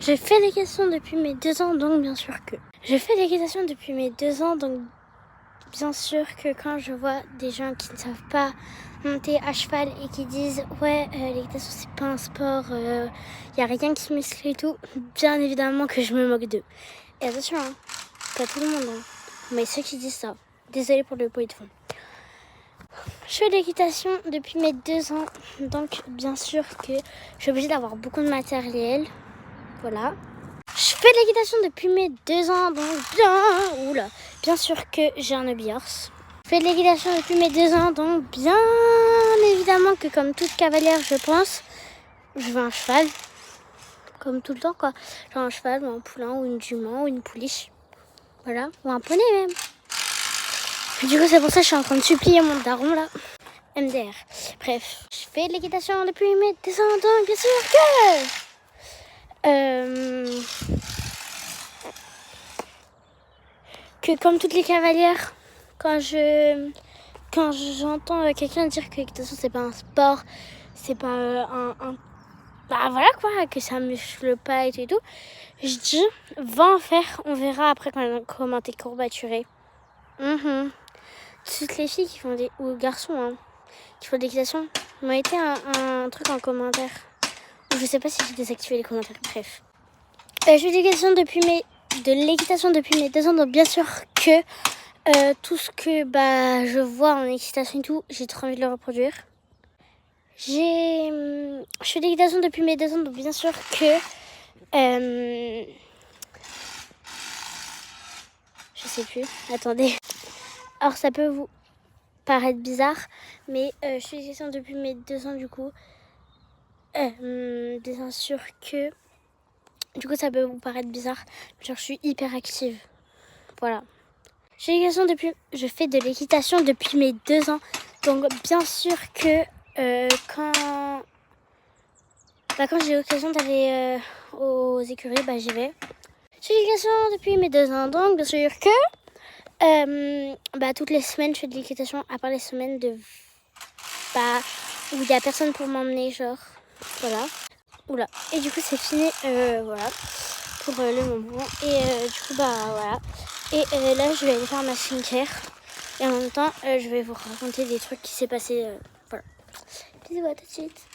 Je fais l'équitation depuis mes 2 ans, donc bien sûr que... Je fais l'équitation depuis mes 2 ans, donc bien sûr que quand je vois des gens qui ne savent pas monter à cheval et qui disent « Ouais, l'équitation c'est pas un sport, y a rien qui muscle et tout », bien évidemment que je me moque d'eux. Et attention, hein, pas tout le monde, hein, mais ceux qui disent ça, désolée pour le bruit de fond. Je fais l'équitation depuis mes 2 ans, donc bien sûr que je suis obligée d'avoir beaucoup de matériel. Voilà. Je fais de l'équitation depuis mes 2 ans, donc bien sûr que j'ai un hobby horse. Je fais de l'équitation depuis mes 2 ans, donc bien évidemment que comme toute cavalière, je pense, je veux un cheval. Comme tout le temps, quoi. Genre un cheval, ou un poulain, ou une jument, ou une pouliche. Voilà, ou un poney même. Du coup, c'est pour ça que je suis en train de supplier mon daron, là. MDR. Bref, je fais de l'équitation depuis mes 2 ans, donc bien sûr que comme toutes les cavalières, quand j'entends quelqu'un dire que l'équitation c'est pas un sport, c'est pas bah voilà quoi, que ça muscle pas et tout, je dis va en faire, on verra après comment t'es courbaturé. Toutes les filles qui font ou garçons hein, qui font de l'équitation m'ont été un truc en commentaire. Je sais pas si j'ai désactivé les commentaires, bref. Je fais de l'équitation depuis mes 2 ans, donc bien sûr que tout ce que je vois en équitation et tout, j'ai trop envie de le reproduire. Je fais de l'équitation depuis mes 2 ans, donc bien sûr que je sais plus, attendez. Alors ça peut vous paraître bizarre, mais je fais de l'équitation depuis mes 2 ans du coup. Bien sûr que du coup ça peut vous paraître bizarre, genre je suis hyper active. Voilà. Je fais de l'équitation depuis mes 2 ans. Donc bien sûr que quand j'ai l'occasion d'aller aux écuries, j'y vais. Je fais de l'équitation depuis mes 2 ans. Donc bien sûr que toutes les semaines je fais de l'équitation, à part les semaines où il n'y a personne pour m'emmener, genre. Voilà. Oula. Et du coup c'est fini. Voilà. Pour le moment. Et du coup voilà. Et là je vais aller faire ma skincare. Et en même temps je vais vous raconter des trucs qui s'est passé. Voilà. Bisous, à tout de suite.